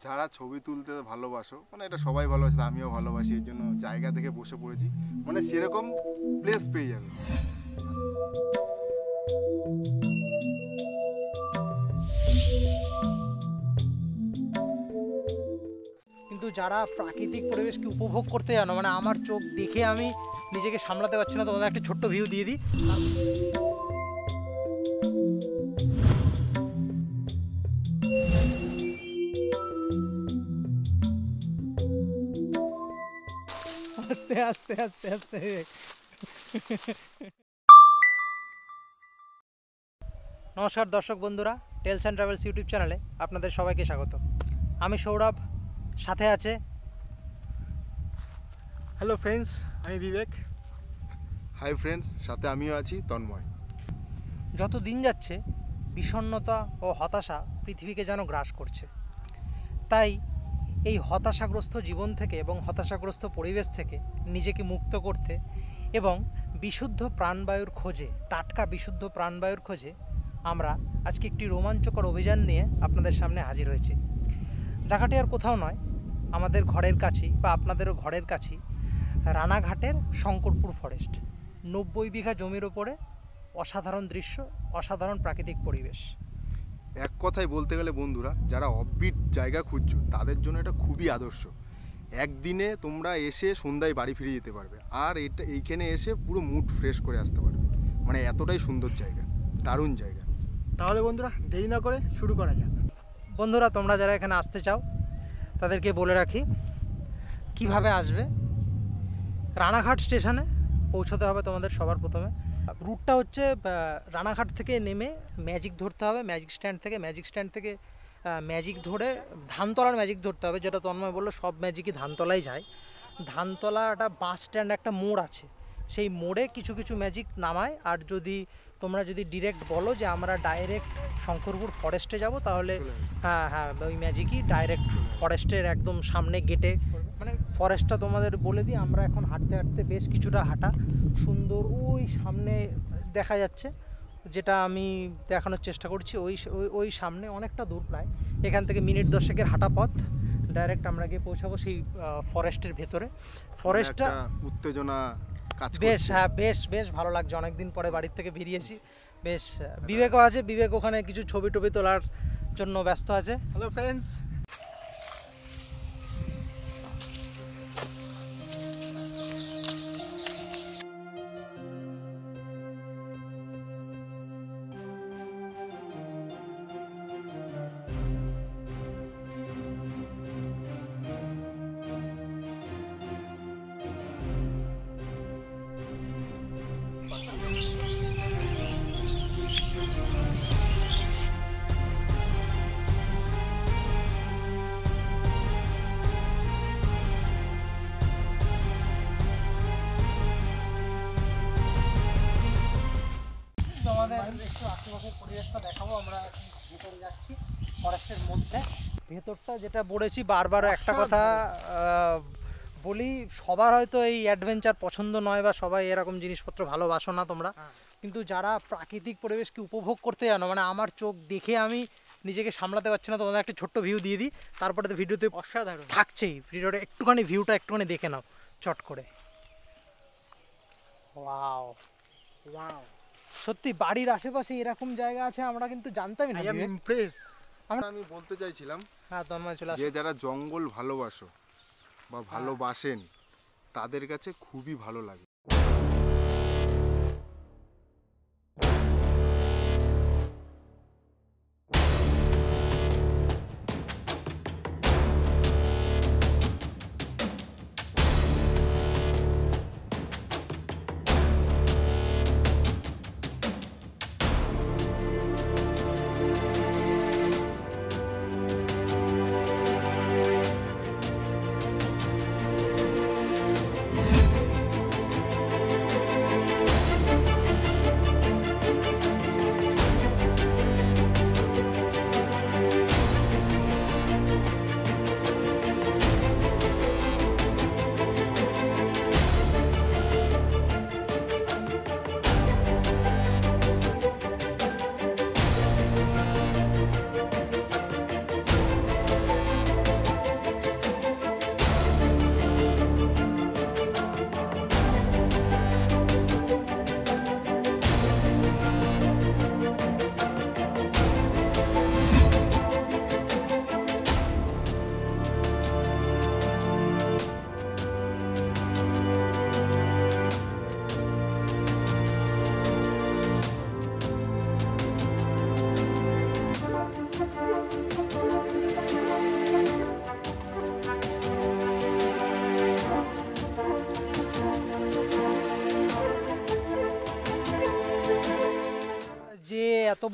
যারা ছবি তুলতে ভালোবাসো, মানে এটা সবাই ভালোবাসে, আমিও ভালোবাসি, এই জন্য জায়গা দেখে বসে পড়েছি, মানে সেরকম প্লেস পেয়ে যাবে। কিন্তু যারা প্রাকৃতিক পরিবেশকে উপভোগ করতে জানো, মানে আমার চোখ দেখে আমি নিজেকে সামলাতে পারছি না, তোমাদের একটা ছোট্ট ভিউ দিয়ে দিই। আস্তে আস্তে আস্তে আস্তে। নমস্কার দর্শক বন্ধুরা, টেলস অ্যান্ড ট্রাভেলস ইউটিউব চ্যানেলে আপনাদের সবাইকে স্বাগত। আমি সৌরভ, সাথে আছে হ্যালো ফ্রেন্ডস, আমি বিবেক। হাই ফ্রেন্ডস, সাথে আমিও আছি তন্ময়। যত দিন যাচ্ছে বিষণ্ণতা ও হতাশা পৃথিবীকে যেন গ্রাস করছে। তাই এই হতাশাগ্রস্ত জীবন থেকে এবং হতাশাগ্রস্ত পরিবেশ থেকে নিজেকে মুক্ত করতে এবং বিশুদ্ধ প্রাণবায়ুর খোঁজে, টাটকা বিশুদ্ধ প্রাণবায়ুর খোঁজে আমরা আজকে একটি রোমাঞ্চকর অভিযান নিয়ে আপনাদের সামনে হাজির হয়েছি। জায়গাটি আর কোথাও নয়, আমাদের ঘরের কাছেই বা আপনাদেরও ঘরের কাছেই রানাঘাটের শঙ্করপুর ফরেস্ট। 90 বিঘা জমির ওপরে অসাধারণ দৃশ্য, অসাধারণ প্রাকৃতিক পরিবেশ। এক কথায় বলতে গেলে বন্ধুরা, যারা অফবিট জায়গা খুঁজছো তাদের জন্য এটা খুবই আদর্শ। একদিনে তোমরা এসে সন্ধ্যায় বাড়ি ফিরে যেতে পারবে, আর এইখানে এসে পুরো মুড ফ্রেশ করে আসতে পারবে। মানে এতটাই সুন্দর জায়গা, দারুণ জায়গা। তাহলে বন্ধুরা, দেরি না করে শুরু করা যাক। বন্ধুরা, তোমরা যারা এখানে আসতে চাও তাদেরকে বলে রাখি কিভাবে আসবে। রানাঘাট স্টেশনে পৌঁছতে হবে তোমাদের সবার প্রথমে। রুটটা হচ্ছে রানাঘাট থেকে নেমে ম্যাজিক ধরতে হবে, ম্যাজিক স্ট্যান্ড থেকে ম্যাজিক ধরে ধানতলার ম্যাজিক ধরতে হবে, যেটা তন্ময় বললো সব ম্যাজিকই ধানতলায় যায়। ধানতলা একটা বাস স্ট্যান্ড, একটা মোড় আছে, সেই মোড়ে কিছু কিছু ম্যাজিক নামায়। আর তোমরা যদি ডিরেক্ট বলো যে আমরা ডাইরেক্ট শঙ্করপুর ফরেস্টে যাব, তাহলে হ্যাঁ ওই ম্যাজিকই ডাইরেক্ট ফরেস্টের একদম সামনে গেটে, মানে ফরেস্টটা তোমাদের বলে দিই। আমরা এখন হাঁটতে হাঁটতে বেশ কিছুটা হাঁটা, সুন্দর ওই সামনে দেখা যাচ্ছে, যেটা আমি দেখানোর চেষ্টা করছি। ওই সামনে অনেকটা দূর, প্রায় এখান থেকে মিনিট 10 হাঁটা পথ, ডাইরেক্ট আমরা গিয়ে পৌঁছাবো সেই ফরেস্টের ভেতরে। ফরেস্টটা উত্তেজনা কাজ করছে। বেশ, হ্যাঁ বেশ ভালো লাগছে, অনেকদিন পরে বাড়ির থেকে বেরিয়েছি। বেশ, বিবেকও আছে, বিবেক ওখানে কিছু ছবি টবি তোলার জন্য ব্যস্ত আছে। হ্যালো ফ্রেন্ডস, আমাদের একটু আশেপাশের পরিবেশটা দেখাবো। আমরা ভেতরে যাচ্ছি ফরেস্টের মধ্যে। ভেতরটা যেটা বলেছি বারবার একটা কথা বলি, সবার হয়তো এই অ্যাডভেঞ্চার পছন্দ নয় বা সবাই এরকম জিনিসপত্র ভালোবাসো না তোমরা, কিন্তু যারা প্রাকৃতিক পরিবেশকে উপভোগ করতে জানো, মানে আমার চোখ দেখে আমি নিজেকে সামলাতে পারছি না, তোমাদের একটা ছোট্ট ভিউ দিয়ে দিই, তারপরে তো ভিডিওতে অসাধারণ থাকছেই। ভিডিওটা ভিউটা একটুখানি দেখে নাও চট করে। ওয়াও, সত্যি বাড়ির আশেপাশে এরকম জায়গা আছে, আমরা কিন্তু জানতামই না। আমি বলতে চাইছিলাম, হ্যাঁ তন্ময় চলে আসো। যে যারা জঙ্গল ভালোবাসো বা ভালোবাসেন তাদের কাছে খুবই ভালো লাগে।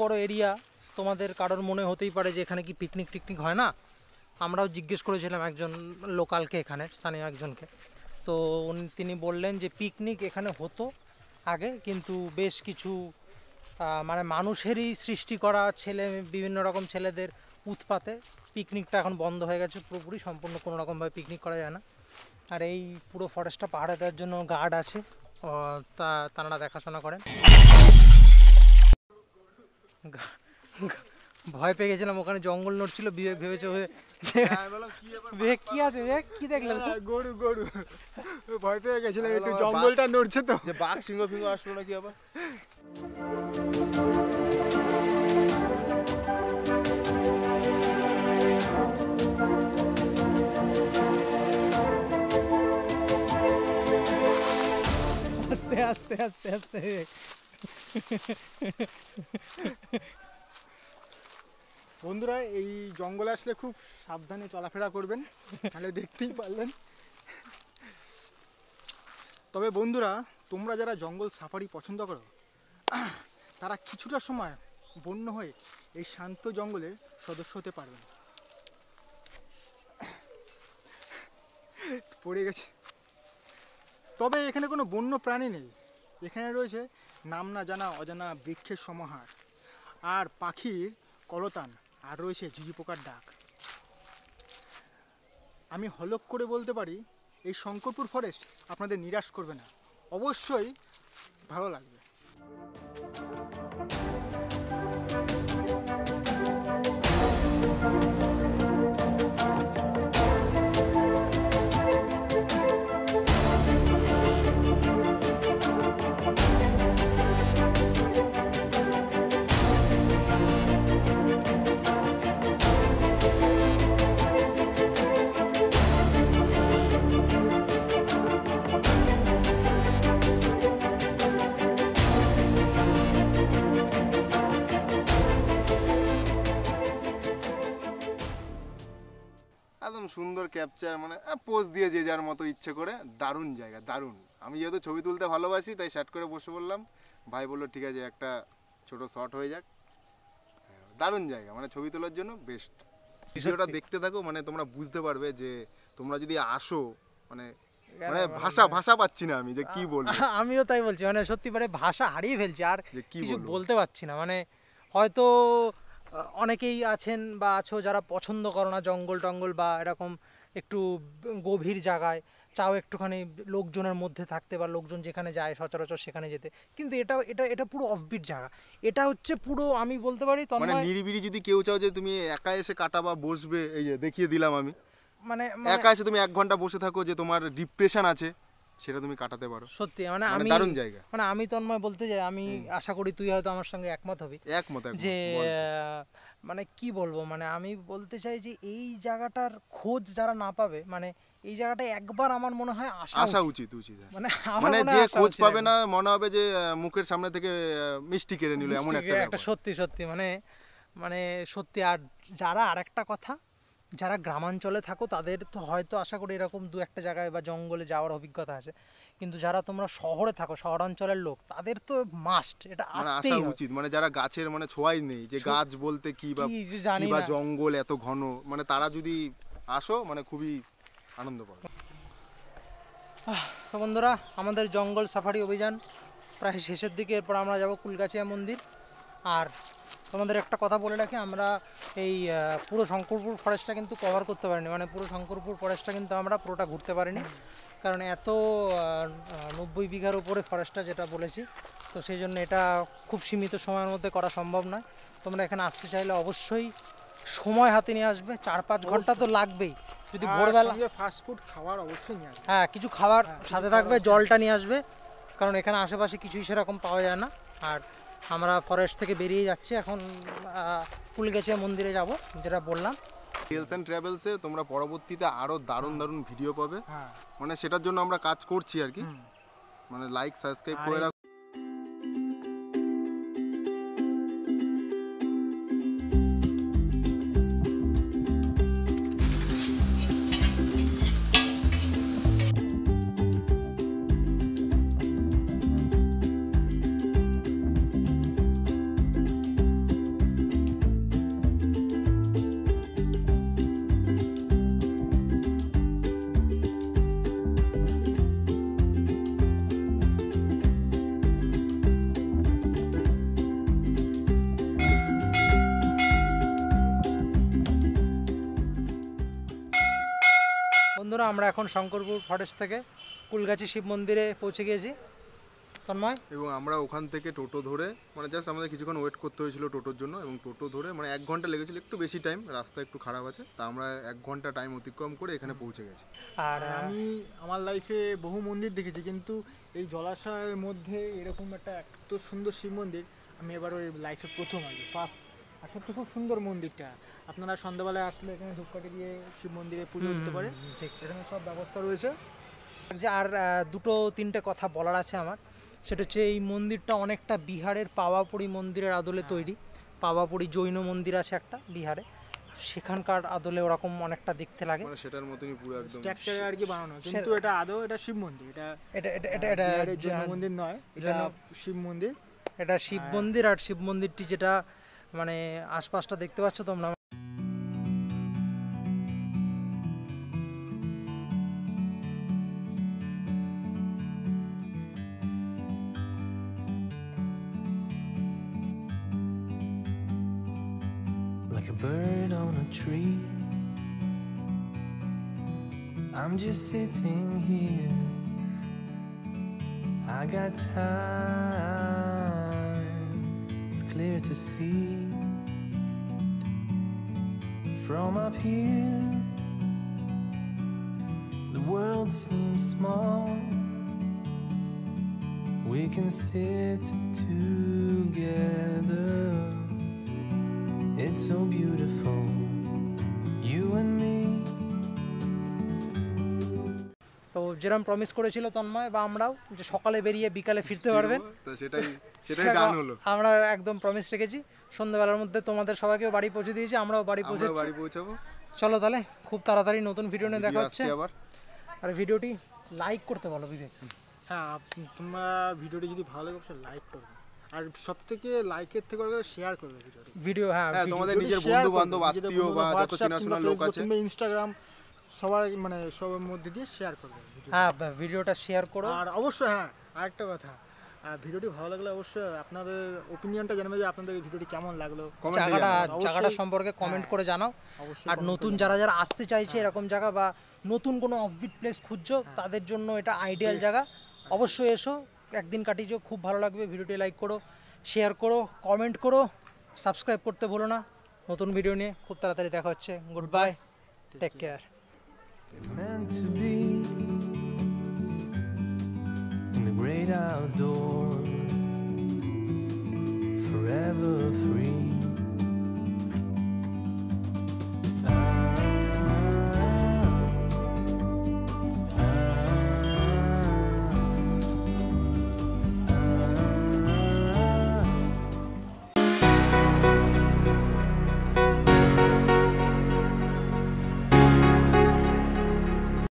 বড় এরিয়া তোমাদের কারোর মনে হতেই পারে যে এখানে কি পিকনিক টিকনিক হয় না। আমরাও জিজ্ঞেস করেছিলাম একজন লোকালকে, এখানে স্থানীয় একজনকে, তো তিনি বললেন যে পিকনিক এখানে হতো আগে, কিন্তু বেশ কিছু মানে মানুষেরই সৃষ্টি করা বিভিন্ন রকম ছেলেদের উৎপাতে পিকনিকটা এখন বন্ধ হয়ে গেছে পুরোপুরি, সম্পূর্ণ কোনো রকমভাবে পিকনিক করা যায় না। আর এই পুরো ফরেস্টটা পাহাড়ে দেওয়ার জন্য গার্ড আছে, তারা দেখাশোনা করেন। ভয় পেয়ে গেছিলাম, ওখানে জঙ্গল নড়ছিল, বিবেক ভেবেছে বিবেক কি আছে, বিবেক কি দেখলেন? গরু গরু ভয় পেয়ে গেছিলাম, একটু জঙ্গলটা নড়ছে তো, যে বাঘ সিংহ ফিংহ আসলো নাকি আবার। আস্তে আস্তে আস্তে আস্তে। বন্ধুরা এই জঙ্গলে আসলে খুব সাবধানে চলাফেরা করবেন, তাহলে দেখতেই পারলেন। তবে বন্ধুরা, তোমরা যারা জঙ্গল সাফারি পছন্দ করো তারা কিছুটা সময় বন্য হয়ে এই শান্ত জঙ্গলের সদস্য হতে পারবেন। পড়ে গেছে। তবে এখানে কোনো বন্য প্রাণী নেই, এখানে রয়েছে নাম না জানা অজানা বৃক্ষের সমাহার, আর পাখির কলতান, আর রয়েছে ঝিঝি পোকার ডাক। আমি হলক করে বলতে পারি এই শঙ্করপুর ফরেস্ট আপনাদের নিরাশ করবে না, অবশ্যই ভালো লাগবে। একদম সুন্দর ক্যাপচার, মানে পোজ দিয়ে যে যার মতো ইচ্ছে করে। দারুণ জায়গা, দারুণ। আমি যেহেতু ছবি তুলতে ভালোবাসি তাই শার্ট করে বসে বললাম, ভাই বললো ঠিক আছে একটা ছোট শট হয়ে যাক। দারুণ জায়গা, মানে ছবি তোলার জন্য বেস্ট। ভিডিওটা দেখতে থাকো, মানে তোমরা বুঝতে পারবে যে তোমরা যদি আসো, মানে মানে ভাষা পাচ্ছি না আমি যে কি বলবো। আমিও তাই বলছি, মানে সত্যি মানে ভাষা হারিয়ে ফেলছি, আর কিছু বলতে পারছি না। মানে হয়তো অনেকেই আছেন বা আছো যারা পছন্দ করো না জঙ্গল টঙ্গল বা এরকম একটু গভীর জায়গায়, চাও একটুখানি লোকজনের মধ্যে থাকতে বা লোকজন যেখানে যায় সচরাচর সেখানে যেতে, কিন্তু এটা এটা এটা পুরো অফবিট জায়গা। এটা হচ্ছে পুরো, আমি বলতে পারি মানে নিরিবিলি যদি কেউ চাও যে তুমি একা এসে কাটা বা বসবে, এই যে দেখিয়ে দিলাম আমি, মানে একা এসে তুমি 1 ঘন্টা বসে থাকো, যে তোমার ডিপ্রেশন আছে সেটা তুমি কাটাতে পারো। সত্যি মানে আমি দারুণ জায়গা। মানে আমি তন্ময় বলতে যাই, আমি আশা করি তুই হয়তো আমার সঙ্গে একমত হবি, যে মানে কি বলবো, মানে আমি বলতে চাই যে এই জায়গাটার খোঁজ যারা না পাবে, মানে এই জায়গাটা একবার আমার মনে হয় আসা উচিত। মানে যে খোঁজ পাবে না মনে হবে যে মুখের সামনে থেকে মিষ্টি কেড়ে নিল, এমন একটা সত্যি সত্যি মানে মানে সত্যি। আর যারা আরেকটা কথা, যারা গ্রামাঞ্চলে থাকো তাদের তো হয়তো আশা করি এরকম 2-1 জায়গায় বা জঙ্গলে যাওয়ার অভিজ্ঞতা আছে, কিন্তু যারা তোমরা শহরে থাকো, শহরাঞ্চলের লোক, তাদের তো মাস্ট এটা আসতেই উচিত। মানে যারা গাছের মানে ছোঁয়াই নেই, যে গাছ বলতে কি বা জঙ্গল এত ঘন, মানে তারা যদি আসো মানে খুবই আনন্দ পাবে। তো বন্ধুরা, আমাদের জঙ্গল সাফারি অভিযান প্রায় শেষের দিকে। এরপর আমরা যাব কুলগাছিয়া মন্দির। আর তোমাদের একটা কথা বলে রাখি, আমরা এই পুরো শঙ্করপুর ফরেস্টটা কিন্তু কভার করতে পারিনি, মানে পুরো শঙ্করপুর ফরেস্টটা কিন্তু আমরা পুরোটা ঘুরতে পারিনি, কারণ এত 90 বিঘার উপরে ফরেস্টটা যেটা বলেছি, তো সেই জন্য এটা খুব সীমিত সময়ের মধ্যে করা সম্ভব নয়। তোমরা এখানে আসতে চাইলে অবশ্যই সময় হাতে নিয়ে আসবে, 4-5 ঘন্টা তো লাগবেই। যদি ভোরবেলা ফাস্টফুড খাবার অবশ্যই নিয়ে আসবে, হ্যাঁ কিছু খাবার সাথে থাকবে, জলটা নিয়ে আসবে, কারণ এখানে আশেপাশে কিছুই সেরকম পাওয়া যায় না। আর আমরা ফরেস্ট থেকে বেরিয়ে যাচ্ছি এখন, কুলগাছিয়া মন্দিরে যাব, যেটা বললাম। টেলস অ্যান্ড ট্রাভেলসে তোমরা পরবর্তীতে আরো দারুণ দারুণ ভিডিও পাবে, মানে সেটার জন্য আমরা কাজ করছি আর কি। মানে লাইক সাবস্ক্রাইব করে রাখো। বন্ধুরা আমরা এখন শঙ্করপুর ফরেস্ট থেকে কুলগাছি শিব মন্দিরে পৌঁছে গিয়েছি। তন্ময়, এবং আমরা ওখান থেকে টোটো ধরে মানে জাস্ট আমাদের কিছুক্ষণ ওয়েট করতে হয়েছিল টোটোর জন্য, এবং টোটো ধরে মানে 1 ঘন্টা লেগেছিল, একটু বেশি টাইম, রাস্তা একটু খারাপ আছে, তা আমরা 1 ঘন্টা টাইম অতিক্রম করে এখানে পৌঁছে গেছি। আর আমি আমার লাইফে বহু মন্দির দেখেছি, কিন্তু এই জলাশয়ের মধ্যে এরকম একটা এত সুন্দর শিব মন্দির আমি এবার ওই লাইফে প্রথম আর কি ফার্স্ট। আর সত্যি খুব সুন্দর মন্দিরটা। আপনারা সন্ধ্যাবেলায় আসলে এখানে ধূপকাঠি দিয়ে শিব মন্দিরে পুজো দিতে পারে, ঠিক। এখানে সব ব্যবস্থা রয়েছে। যে আর দুটো তিনটে কথা বলার আছে আমার, সেটা হচ্ছে এই মন্দিরটা অনেকটা বিহারের পাওয়াপুরি মন্দিরের আদলে তৈরি। পাওয়াপুরি জৈন মন্দির আছে একটা বিহারে, সেখানকার আদলে ওরকম অনেকটা দেখতে লাগে, মানে সেটার মতনই পুরো একদম স্ট্রাকচারে আর কি বানানো, কিন্তু এটা আদৌ এটা শিব মন্দির। এটা এটা এটা এটা এটা বিহারের জৈন মন্দির নয়, এটা শিব মন্দির। এটা শিব মন্দির। আর শিব মন্দিরটি যেটা মানে আশপাশটা দেখতে পাচ্ছ তোমরা, like a bird on a tree. I'm just sitting here. I got time. It's clear to see from up here. The world seems small. We can sit together. It's so beautiful, you and me. তো যেরকম promise করেছিল তন্ময় বা আমরাও যে সকালে বেরিয়ে বিকালে ফিরতে পারবেন, তো সেটাই ডান হলো। আমরা একদম প্রমিস রেখেছি। সন্ধ্যাবেলার মধ্যে তোমাদের সবাইকেও বাড়ি পৌঁছে দিয়েছি, আমরাও বাড়ি আমরা পৌঁছেছি। বাড়ি পৌঁছাবো। চলো তাহলে খুব তাড়াতাড়ি নতুন ভিডিও নিয়ে দেখা হচ্ছে। আবার আর ভিডিওটি লাইক করতে বলো বিবেক। হ্যাঁ, তোমরা ভিডিওটি যদি ভালো লাগে অবশ্যই লাইক করবে, আর সব থেকে লাইকের থেকে শেয়ার করবে ভিডিওটি। ভিডিও হ্যাঁ তোমাদের নিজের বন্ধু বান্ধব আত্মীয় বা যত চেনাশোনা লোক আছে কিংবা ইনস্টাগ্রাম সবার মানে সবার মধ্যে দিয়ে শেয়ার করবে ভিডিও। হ্যাঁ, ভিডিওটা শেয়ার করো। আর অবশ্যই হ্যাঁ, আরেকটা কথা, ভিডিওটি ভালো লাগলে অবশ্যই আপনাদের ওপিনিয়নটা জানাবে যে আপনাদের এই ভিডিওটি কেমন লাগলো। জায়গাটা সম্পর্কে কমেন্ট করে জানাও। অবশ্যই। আর নতুন যারা আসতে চাইছে এরকম জায়গা বা নতুন কোনো অফবিট প্লেস খুঁজছো, তাদের জন্য এটা আইডিয়াল জায়গা। অবশ্যই এসো, একদিন কাটিয়েছো, খুব ভালো লাগবে। ভিডিওটি লাইক করো, শেয়ার করো, কমেন্ট করো, সাবস্ক্রাইব করতে ভুলো না। নতুন ভিডিও নিয়ে খুব তাড়াতাড়ি দেখা হচ্ছে। Good bye, take care. Meant to be in the great outdoors, forever free.